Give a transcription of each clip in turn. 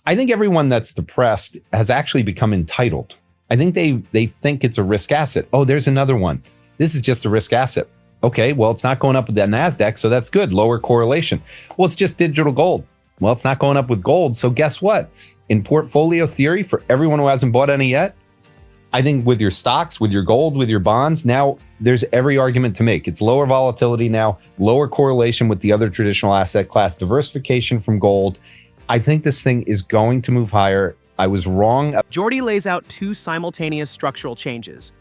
I think everyone that's depressed has actually become entitled. I think they think it's a risk asset. Oh, there's another one. This is just a risk asset. Okay, well, it's not going up with that NASDAQ, so that's good. Lower correlation. Well, it's just digital gold. Well, it's not going up with gold. So guess what? In portfolio theory, for everyone who hasn't bought any yet, I think with your stocks, with your gold, with your bonds, now there's every argument to make. It's lower volatility now, lower correlation with the other traditional asset class, diversification from gold. I think this thing is going to move higher. I was wrong. Jordi lays out two simultaneous structural changes.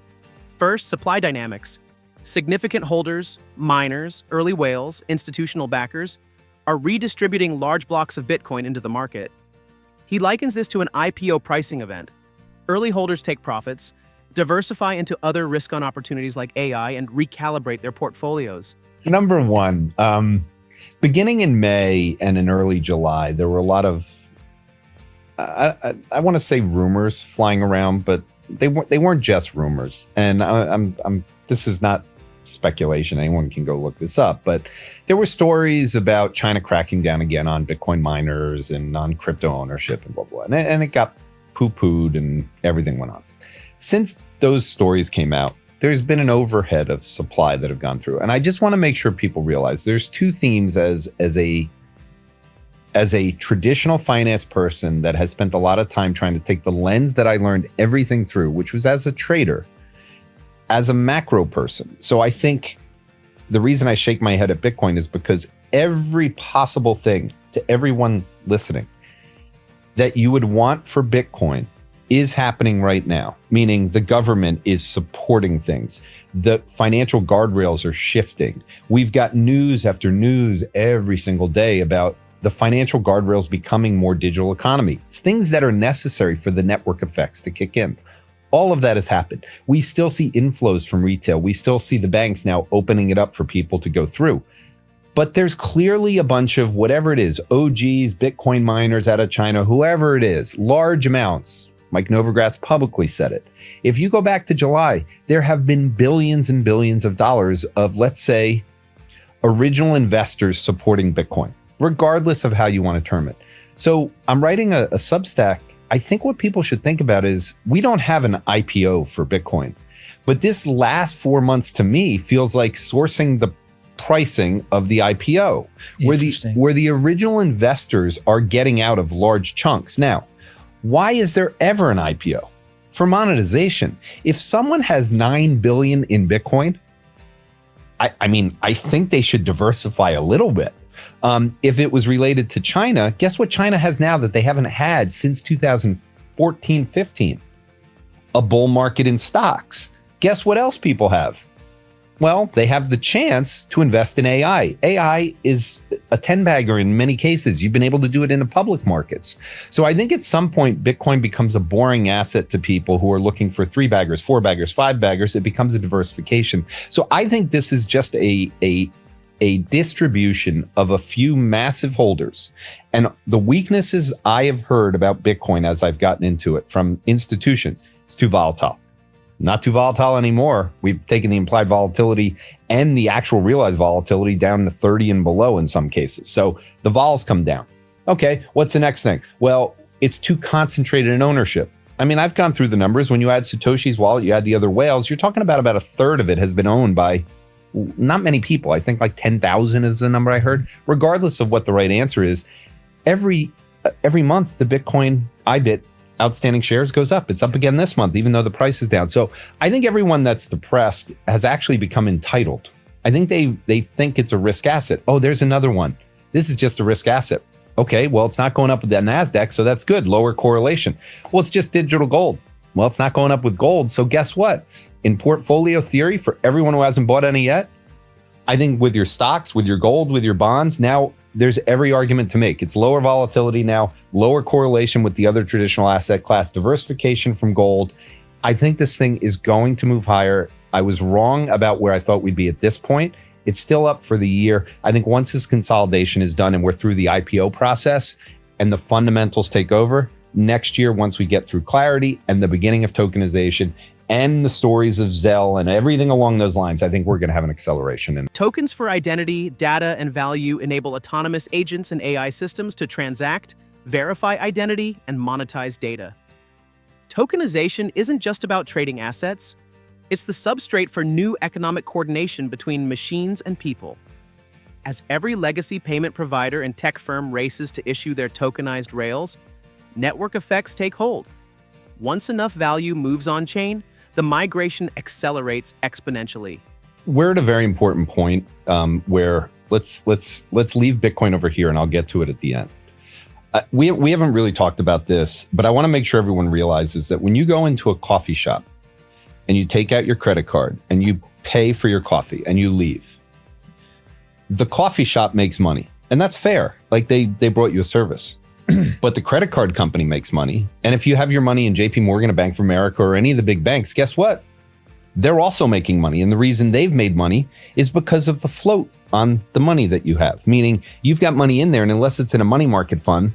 First, supply dynamics. Significant holders, miners, early whales, institutional backers are redistributing large blocks of Bitcoin into the market. He likens this to an IPO pricing event. Early holders take profits, diversify into other risk-on opportunities like AI, and recalibrate their portfolios. Number one, beginning in May and in early July, there were a lot of, I want to say rumors flying around, but they weren't just rumors. And this is not speculation. Anyone can go look this up, but there were stories about China cracking down again on Bitcoin miners and on crypto ownership and blah, blah, blah. And it got poo-pooed and everything went on. Since those stories came out, there's been an overhead of supply that have gone through. And I just want to make sure people realize there's two themes as a traditional finance person that has spent a lot of time trying to take the lens that I learned everything through, which was as a trader, as a macro person. So I think the reason I shake my head at Bitcoin is because every possible thing to everyone listening that you would want for Bitcoin is happening right now, meaning the government is supporting things. The financial guardrails are shifting. We've got news after news every single day about the financial guardrails becoming more digital economy. It's things that are necessary for the network effects to kick in. All of that has happened. We still see inflows from retail. We still see the banks now opening it up for people to go through. But there's clearly a bunch of whatever it is, OGs, Bitcoin miners out of China, whoever it is, large amounts. Mike Novogratz publicly said it. If you go back to July, there have been billions and billions of dollars of, let's say, original investors supporting Bitcoin, regardless of how you want to term it. So I'm writing a Substack. I think what people should think about is we don't have an IPO for Bitcoin, but this last 4 months to me feels like sourcing the pricing of the IPO, where the original investors are getting out of large chunks. Now, why is there ever an IPO? For monetization. If someone has 9 billion in Bitcoin, I mean, I think they should diversify a little bit. If it was related to China, guess what China has now that they haven't had since 2014, 15? A bull market in stocks. Guess what else people have? Well, they have the chance to invest in AI. AI is a 10-bagger in many cases. You've been able to do it in the public markets. So I think at some point, Bitcoin becomes a boring asset to people who are looking for 3-baggers, 4-baggers, 5-baggers. It becomes a diversification. So I think this is just a distribution of a few massive holders. And the weaknesses I have heard about Bitcoin as I've gotten into it from institutions, it's too volatile. Not too volatile anymore. We've taken the implied volatility and the actual realized volatility down to 30 and below in some cases. So the vols come down. Okay, what's the next thing? Well, it's too concentrated in ownership. I mean, I've gone through the numbers. When you add Satoshi's wallet, you add the other whales, you're talking about a third of it has been owned by not many people. I think like 10,000 is the number I heard. Regardless of what the right answer is, every month the Bitcoin IBIT outstanding shares goes up. It's up again this month, even though the price is down. So I think everyone that's depressed has actually become entitled. I think they think it's a risk asset. Oh, there's another one. This is just a risk asset. Okay, well, it's not going up with that NASDAQ, so that's good. Lower correlation. Well, it's just digital gold. Well, it's not going up with gold. So guess what? In portfolio theory, for everyone who hasn't bought any yet, I think with your stocks, with your gold, with your bonds, now there's every argument to make. It's lower volatility now, lower correlation with the other traditional asset class, diversification from gold. I think this thing is going to move higher. I was wrong about where I thought we'd be at this point. It's still up for the year. I think once this consolidation is done and we're through the IPO process and the fundamentals take over, next year, once we get through clarity and the beginning of tokenization and the stories of Zelle and everything along those lines, I think we're going to have an acceleration. Tokens for identity, data, and value enable autonomous agents and AI systems to transact, verify identity, and monetize data. Tokenization isn't just about trading assets. It's the substrate for new economic coordination between machines and people. As every legacy payment provider and tech firm races to issue their tokenized rails, network effects take hold. Once enough value moves on-chain, the migration accelerates exponentially. We're at a very important point where let's leave Bitcoin over here, and I'll get to it at the end. We haven't really talked about this, but I want to make sure everyone realizes that when you go into a coffee shop and you take out your credit card and you pay for your coffee and you leave, the coffee shop makes money, and that's fair. Like they brought you a service. But the credit card company makes money. And if you have your money in JP Morgan, a Bank of America, or any of the big banks, guess what? They're also making money. And the reason they've made money is because of the float on the money that you have. Meaning you've got money in there, and unless it's in a money market fund,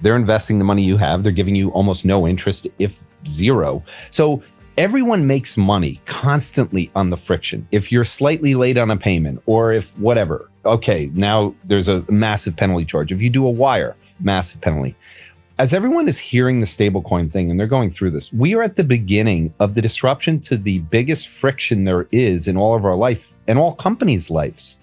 they're investing the money you have. They're giving you almost no interest, if zero. So everyone makes money constantly on the friction. If you're slightly late on a payment, or if whatever, okay, now there's a massive penalty charge. If you do a wire, massive penalty. As everyone is hearing the stablecoin thing and they're going through this, we are at the beginning of the disruption to the biggest friction there is in all of our life and all companies' lives.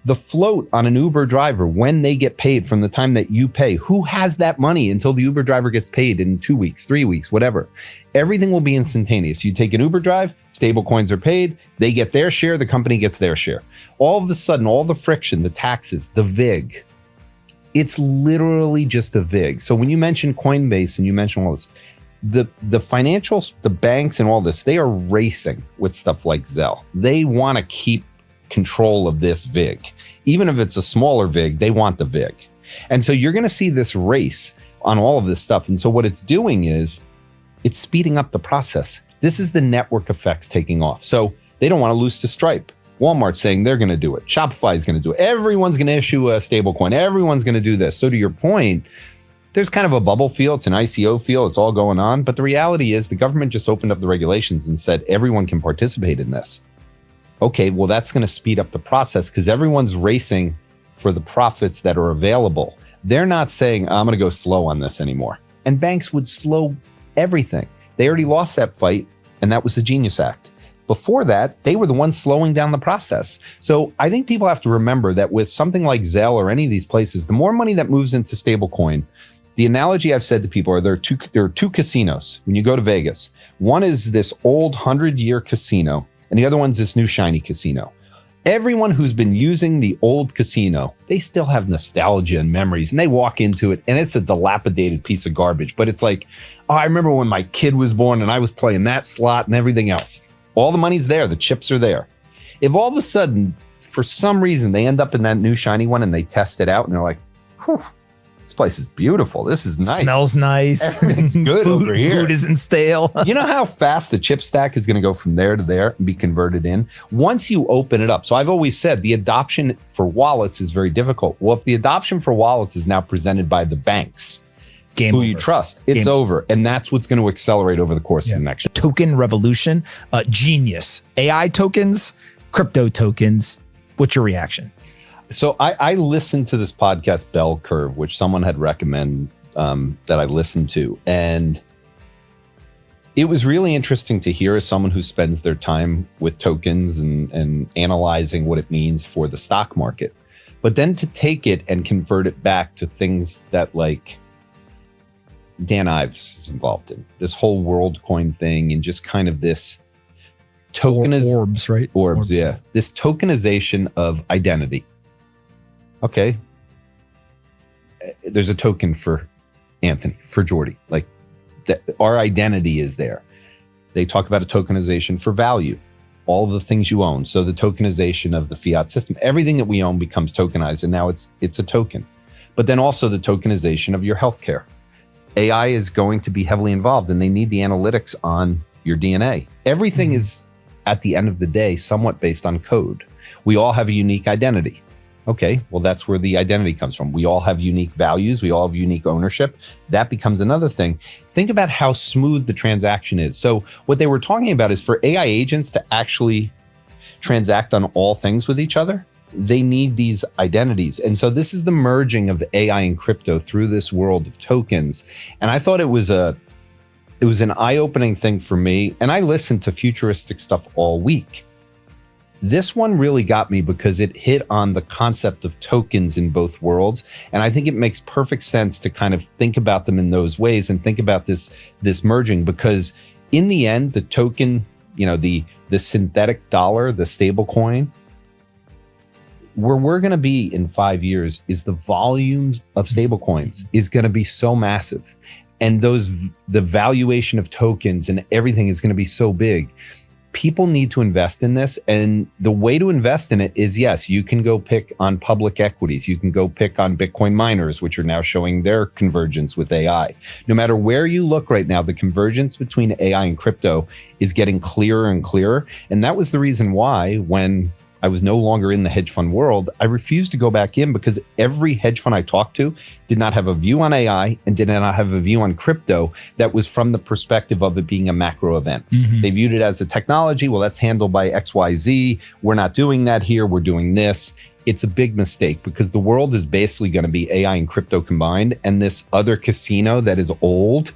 The float on an Uber driver, when they get paid from the time that you pay, who has that money until the Uber driver gets paid in 2 weeks, 3 weeks, whatever. Everything will be instantaneous. You take an Uber drive, stablecoins are paid, they get their share, the company gets their share. All of a sudden, all the friction, the taxes, the VIG, it's literally just a VIG. So when you mention Coinbase and you mention all this, the financials, the banks and all this, they are racing with stuff like Zelle. They want to keep control of this VIG. Even if it's a smaller VIG, they want the VIG. And so you're going to see this race on all of this stuff. And so what it's doing is it's speeding up the process. This is the network effects taking off. So they don't want to lose to Stripe. Walmart's saying they're going to do it. Shopify is going to do it. Everyone's going to issue a stablecoin. Everyone's going to do this. So to your point, there's kind of a bubble feel. It's an ICO feel. It's all going on. But the reality is the government just opened up the regulations and said everyone can participate in this. Okay, well, that's going to speed up the process because everyone's racing for the profits that are available. They're not saying, I'm going to go slow on this anymore. And banks would slow everything. They already lost that fight, and that was the Genius Act. Before that, they were the ones slowing down the process. So I think people have to remember that with something like Zelle or any of these places, the more money that moves into stablecoin, the analogy I've said to people are there are two casinos when you go to Vegas. One is this old 100-year casino, and the other one's this new shiny casino. Everyone who's been using the old casino, they still have nostalgia and memories, and they walk into it, and it's a dilapidated piece of garbage. But it's like, oh, I remember when my kid was born, and I was playing that slot and everything else. All the money's there. The chips are there. If all of a sudden, for some reason, they end up in that new shiny one and they test it out and they're like, whew, this place is beautiful. This is nice. Smells nice. Everything's good over here. Food isn't stale. You know how fast the chip stack is going to go from there to there and be converted in once you open it up. So I've always said the adoption for wallets is very difficult. Well, if the adoption for wallets is now presented by the banks, Game who over. you trust, it's over. And that's what's going to accelerate over the course of the next year. Token revolution, genius. AI tokens, crypto tokens. What's your reaction? So I listened to this podcast, Bell Curve, which someone had recommended that I listened to. And it was really interesting to hear as someone who spends their time with tokens and analyzing what it means for the stock market. But then to take it and convert it back to things that like Dan Ives is involved in, this whole WorldCoin thing and just kind of this Orbs, right? Orbs, yeah. This tokenization of identity. Okay. There's a token for Anthony, for Jordi. Like our identity is there. They talk about a tokenization for value, all of the things you own. So the tokenization of the fiat system, everything that we own becomes tokenized, and now it's a token. But then also the tokenization of your healthcare. AI is going to be heavily involved, and they need the analytics on your DNA. Everything is, at the end of the day, somewhat based on code. We all have a unique identity. Okay, well, that's where the identity comes from. We all have unique values. We all have unique ownership. That becomes another thing. Think about how smooth the transaction is. So what they were talking about is for AI agents to actually transact on all things with each other, they need these identities. And so this is the merging of AI and crypto through this world of tokens. And I thought it was an eye-opening thing for me. And I listened to futuristic stuff all week. This one really got me because it hit on the concept of tokens in both worlds. And I think it makes perfect sense to kind of think about them in those ways and think about this merging, because in the end, the token, the synthetic dollar, the stable coin, where we're going to be in 5 years is the volumes of stable coins is going to be so massive. And the valuation of tokens and everything is going to be so big. People need to invest in this. And the way to invest in it is, yes, you can go pick on public equities. You can go pick on Bitcoin miners, which are now showing their convergence with AI. No matter where you look right now, the convergence between AI and crypto is getting clearer and clearer. And that was the reason why, when I was no longer in the hedge fund world, I refused to go back in, because every hedge fund I talked to did not have a view on AI and did not have a view on crypto that was from the perspective of it being a macro event. They viewed it as a technology. Well, that's handled by XYZ. We're not doing that here. We're doing this. It's a big mistake, because the world is basically going to be AI and crypto combined. And this other casino that is old,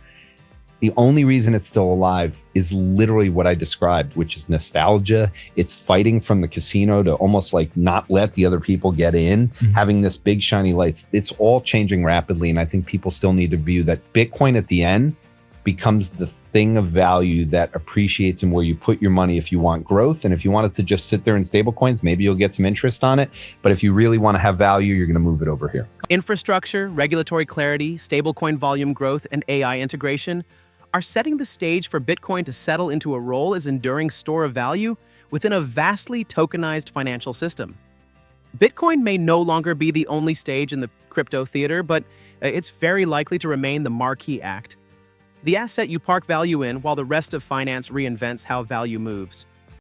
the only reason it's still alive is literally what I described, which is nostalgia. It's fighting from the casino to almost like not let the other people get in, having this big shiny lights. It's all changing rapidly. And I think people still need to view that Bitcoin at the end becomes the thing of value that appreciates and where you put your money if you want growth. And if you want it to just sit there in stable coins, maybe you'll get some interest on it. But if you really want to have value, you're going to move it over here. Infrastructure, regulatory clarity, stablecoin volume growth, and AI integration are setting the stage for Bitcoin to settle into a role as enduring store of value within a vastly tokenized financial system. Bitcoin may no longer be the only stage in the crypto theater, but it's very likely to remain the marquee act, the asset you park value in while the rest of finance reinvents how value moves.